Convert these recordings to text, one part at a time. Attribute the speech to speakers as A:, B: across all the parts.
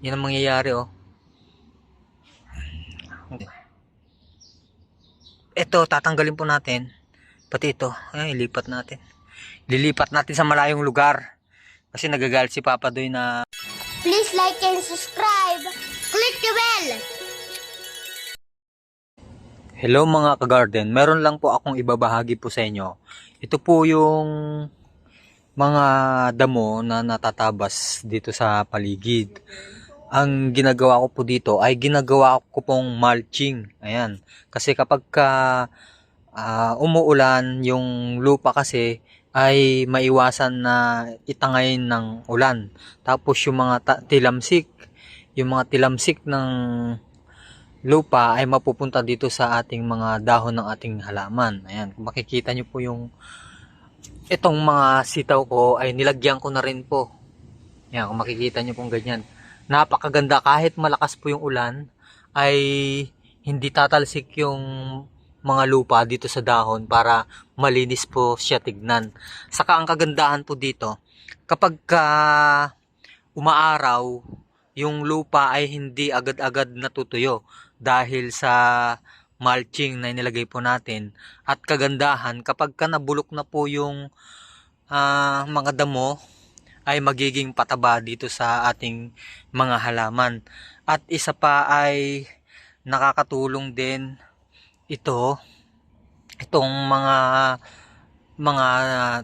A: Yan ang mangyayari, oh. Ito, tatanggalin po natin. Pati ito, ay, ilipat natin. Lilipat natin sa malayong lugar. Kasi nagagalit si Papa Doy na...
B: Please like and subscribe. Click the bell.
A: Hello mga ka-garden, meron lang po akong ibabahagi po sa inyo. Ito po yung mga damo na natatabas dito sa paligid. Ang ginagawa ko po dito ay ginagawa ko pong mulching. Ayan. Kasi kapag umuulan, yung lupa kasi ay maiwasan na itangayin ng ulan. Tapos yung mga tilamsik ng lupa ay mapupunta dito sa ating mga dahon ng ating halaman. Ayan, kung makikita nyo po yung itong mga sitaw ko ay nilagyan ko na rin po. Ayan, kung makikita nyo pong ganyan. Napakaganda kahit malakas po yung ulan ay hindi tatalsik yung mga lupa dito sa dahon para malinis po siya tignan. Saka ang kagandahan po dito, kapag umaaraw, yung lupa ay hindi agad-agad natutuyo dahil sa mulching na inilagay po natin. At kagandahan, kapag nabulok na po yung mga damo, ay magiging pataba dito sa ating mga halaman. At isa pa ay nakakatulong din ito, itong mga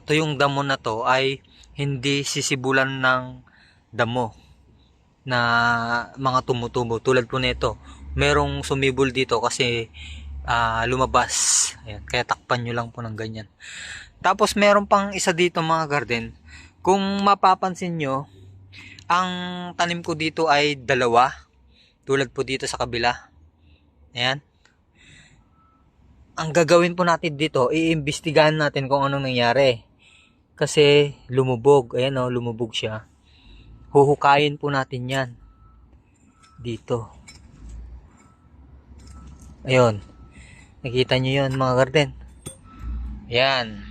A: tuyong damo na to ay hindi sisibulan ng damo na mga tumutubo tulad po nito. Merong sumibol dito kasi lumabas. Ayan, kaya takpan nyo lang po ng ganyan. Tapos meron pang isa dito mga garden. Kung mapapansin nyo, ang tanim ko dito ay dalawa. Tulad po dito sa kabila. Ayan. Ang gagawin po natin dito, iimbestigahan natin kung anong nangyari. Kasi lumubog. Ayan o, lumubog siya. Huhukayin po natin yan. Dito. Ayun. Nakita nyo yun mga garden. Ayan.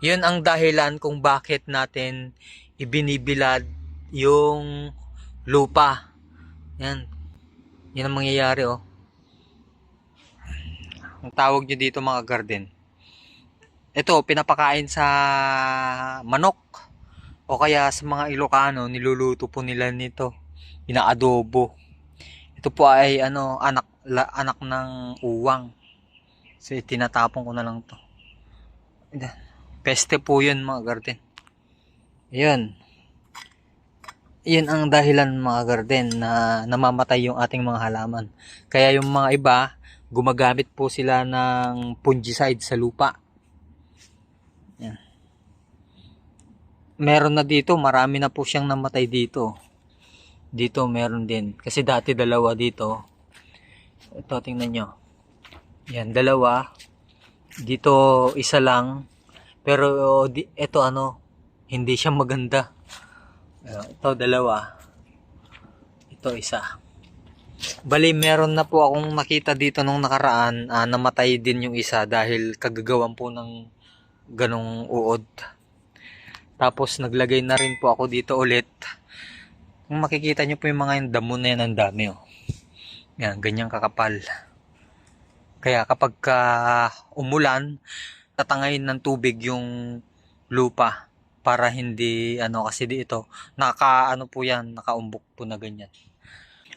A: Yun ang dahilan kung bakit natin ibinibilad yung lupa. Yan. Yan ang mangyayari, oh. Ang tawag nyo dito mga garden. Ito, pinapakain sa manok. O kaya sa mga Ilocano, niluluto po nila nito. Inaadobo. Ito po ay anak ng uwang. So, tinatapon ko na lang to. Peste po yun mga garden. Yun. Yun ang dahilan mga garden na namamatay yung ating mga halaman. Kaya yung mga iba, gumagamit po sila ng fungicide sa lupa. Yan. Meron na dito, marami na po siyang namatay dito. Dito meron din. Kasi dati dalawa dito. Ito, tingnan nyo. Yan, dalawa. Dito, isa lang. Pero, ito hindi siya maganda. Ito, dalawa. Ito, isa. Bali, meron na po akong nakita dito nung nakaraan. Namatay din yung isa dahil kagagawan po ng ganong uod. Tapos, naglagay na rin po ako dito ulit. Kung makikita nyo po yung mga yung damo na yan, ang dami, oh. Yan, ganyang kakapal. Kaya kapag umulan, tatangayin ng tubig yung lupa para hindi kasi dito po yan, nakaumbok po na ganyan.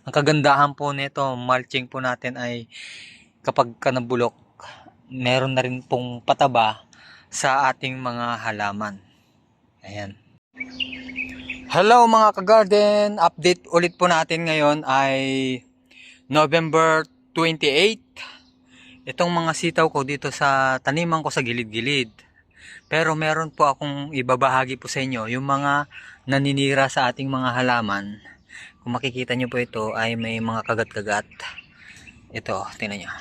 A: Ang kagandahan po nito, mulching po natin ay kapag nabulok, meron na rin pong pataba sa ating mga halaman. Ayan. Hello mga ka-garden, update ulit po natin ngayon ay November 28. Itong mga sitaw ko dito sa taniman ko sa gilid-gilid. Pero meron po akong ibabahagi po sa inyo, yung mga naninira sa ating mga halaman. Kung makikita nyo po ito ay may mga kagat-kagat. Ito, tingnan nyo.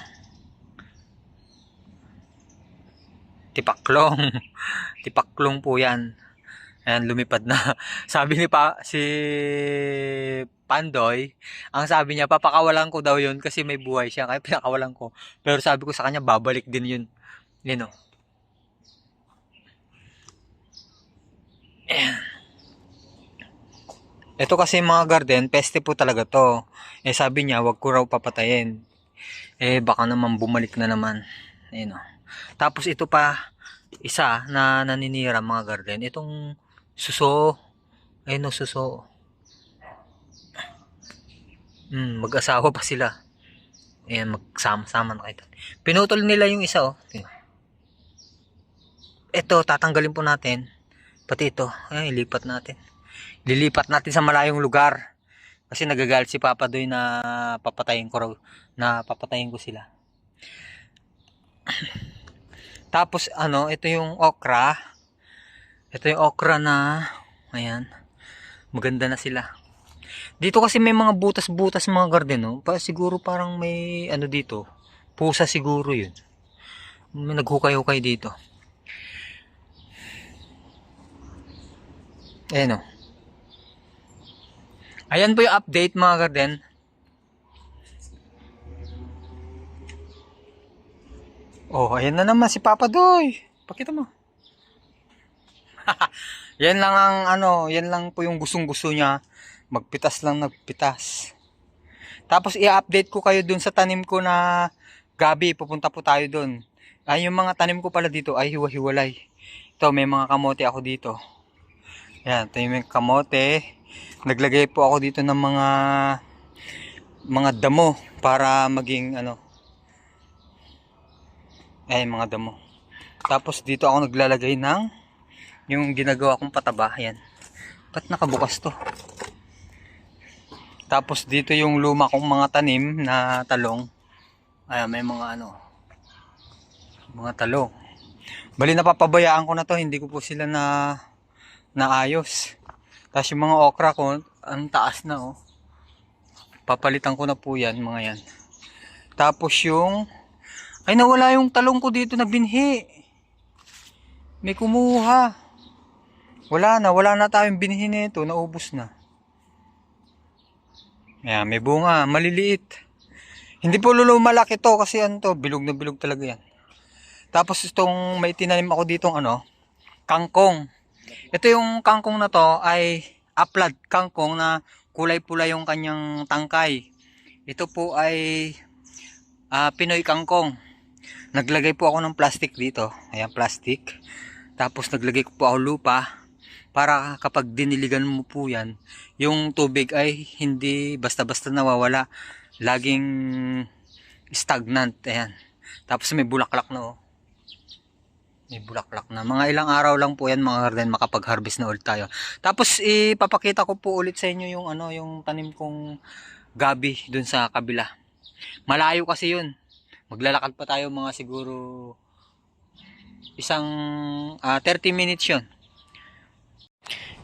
A: Tipaklong. Tipaklong po yan. Ayan, lumipad na. Sabi si Pandoy, ang sabi niya, papakawalan ko daw yun kasi may buhay siya. Kaya pinakawalan ko. Pero sabi ko sa kanya, babalik din yun. Yun o. Ito kasi mga garden, peste po talaga to. Sabi niya, wag ko raw papatayin. Baka naman bumalik na naman. Ayun, oh. Tapos ito pa, isa na naninira mga garden. Itong suso. Ayun, oh, suso. Mag-asawa pa sila. Ayan, magsama-sama na kayo. Pinutol nila yung isa, oh. Ito, tatanggalin po natin. Pati ito, ilipat natin. Lilipat natin sa malayong lugar. Kasi nagagalit si Papa Doy na papatayin ko raw. Na papatayin ko sila. Tapos, ito yung okra. Ito yung okra na, ayan. Maganda na sila. Dito kasi may mga butas-butas mga garden, no? Siguro parang may dito. Pusa siguro yun. May naghukay-hukay dito. Ayan, oh. Ayan po yung update mga garden. Oh, ayan na naman si Papa Doy. Pakita mo. Yan lang yan lang po yung gustong-gusto niya. Magpitas lang nagpitas. Tapos i-update ko kayo dun sa tanim ko na gabi. Pupunta po tayo dun. Yung mga tanim ko pala dito ay hiwa-hiwalay. Ito, may mga kamote ako dito. Yan, ito yung kamote. Naglagay po ako dito ng mga damo para maging mga damo. Tapos dito ako naglalagay ng yung ginagawa kong pataba. Yan. Ba't nakabukas to? Tapos dito yung luma kong mga tanim na talong. Ayan, may mga mga talong. Bali napapabayaan ko na to, hindi ko po sila naayos. Tapos yung mga okra ko, ang taas na, oh. Papalitan ko na po yan, mga yan. Tapos nawala yung talong ko dito na binhi. May kumuha. Wala na tayong binhi nito, naubos na. Ayan, may bunga, maliliit. Hindi po lumalaki to kasi bilog na bilog talaga yan. Tapos itong may tinanim ako ditong kangkong. Ito yung kangkong na to ay aplad kangkong na kulay pula yung kanyang tangkay. Ito po ay Pinoy kangkong. Naglagay po ako ng plastic dito. Ayan, plastic. Tapos naglagay ko po ako lupa para kapag diniligan mo po yan, yung tubig ay hindi basta-basta nawawala. Laging stagnant. Ayan. Tapos may bulaklak na, oh. May bulaklak na. Mga ilang araw lang po yan mga garden, makapag-harvest na ulit tayo. Tapos ipapakita ko po ulit sa inyo yung yung tanim kong gabi dun sa kabila. Malayo kasi yun. Maglalakad pa tayo mga siguro isang 30 minutes yun.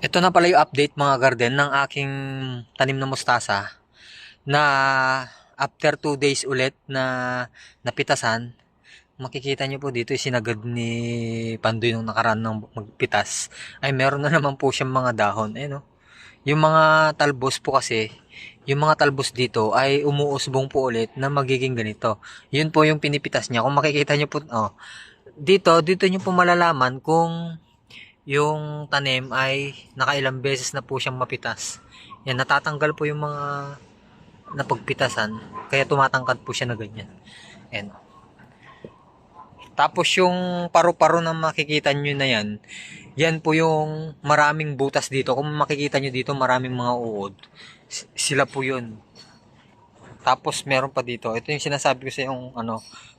A: Ito na pala yung update mga garden ng aking tanim na mustasa na after 2 days ulit na napitasan. Makikita nyo po dito sinagad ni Pandoy nung nakaraan ng magpitas ay meron na naman po siyang mga dahon. Ayun, yung mga talbos po kasi, yung mga talbos dito ay umuusbong po ulit na magiging ganito. Yun po yung pinipitas niya. Kung makikita nyo po, dito nyo po malalaman kung yung tanim ay nakailang beses na po siyang mapitas. Yan, natatanggal po yung mga napagpitasan, kaya tumatangkad po siya na ganyan. Ayan. Tapos yung paru-paro na makikita nyo na yan, yan po yung maraming butas dito. Kung makikita nyo dito, maraming mga uod. Sila po yun. Tapos meron pa dito. Ito yung sinasabi ko sa yung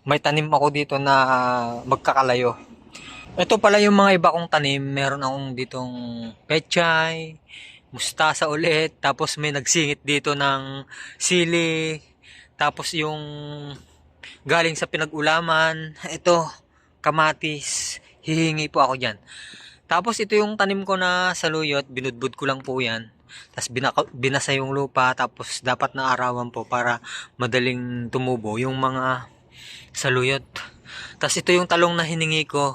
A: may tanim ako dito na magkakalayo. Ito pala yung mga iba kong tanim. Meron akong ditong pechay, mustasa ulit. Tapos may nagsingit dito ng sili. Tapos yung galing sa pinag-ulaman, ito, kamatis, hihingi po ako dyan. Tapos ito yung tanim ko na saluyot, binudbud ko lang po yan. Tapos binasa yung lupa, tapos dapat na arawan po para madaling tumubo yung mga saluyot. Tapos ito yung talong na hiningi ko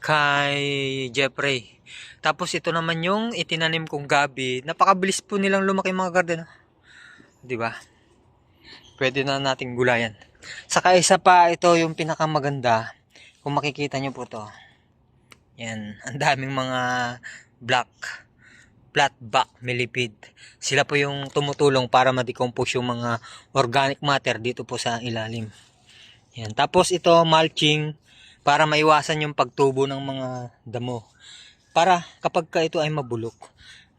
A: kay Jeffrey. Tapos ito naman yung itinanim kong gabi. Napakabilis po nilang lumaki mga garden. Diba? Pwede na nating gulayan. Saka isa pa, ito yung pinakamaganda. Kung makikita nyo po to. Yan, ang daming mga black. flatback millipede. Sila po yung tumutulong para ma-decompose yung mga organic matter dito po sa ilalim. Yan. Tapos ito, mulching para maiwasan yung pagtubo ng mga damo. Para kapag ka ito ay mabulok,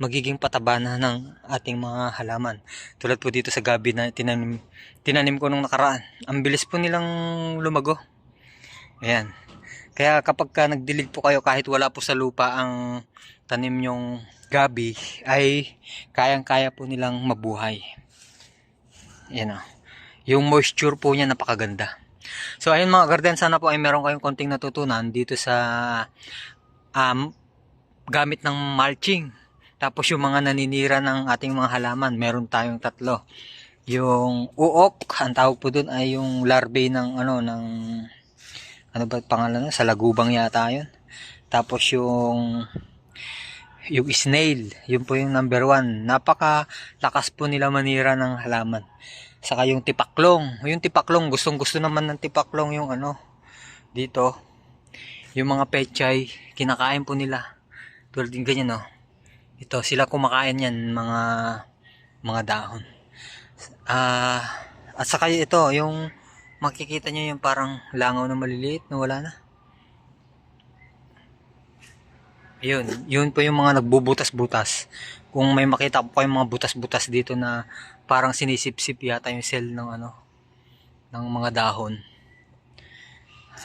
A: magiging pataba na ng ating mga halaman. Tulad po dito sa gabi na tinanim ko nung nakaraan. Ang bilis po nilang lumago. Ayan. Kaya kapag ka nagdilig po kayo kahit wala po sa lupa ang tanim yung gabi, ay kayang-kaya po nilang mabuhay. Ayan o. Yung moisture po niya napakaganda. So ayun mga garden, sana po ay meron kayong konting natutunan dito sa gamit ng mulching. Tapos yung mga naninira ng ating mga halaman, meron tayong tatlo. Yung uok, ang tawag po dun ay yung larvae ng ano ba pangalan na? Sa lagubang yata yun. Tapos yung snail, yun po yung number 1. Napakalakas po nila manira ng halaman. Saka yung tipaklong. Yung tipaklong, gustong-gusto naman ng tipaklong yung dito. Yung mga pechay, kinakain po nila. Tulad din ganyan, no. Ito, sila kumakain yan, mga dahon. At saka ito, yung makikita nyo yung parang langaw na maliliit na wala na. Yun po yung mga nagbubutas-butas. Kung may makita po kayong mga butas-butas dito na parang sinisip-sip yata yung cell ng mga dahon.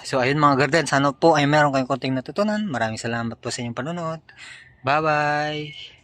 A: So ayun mga garden, sana po ay meron kayong konting natutunan. Maraming salamat po sa inyong panonood. Bye-bye!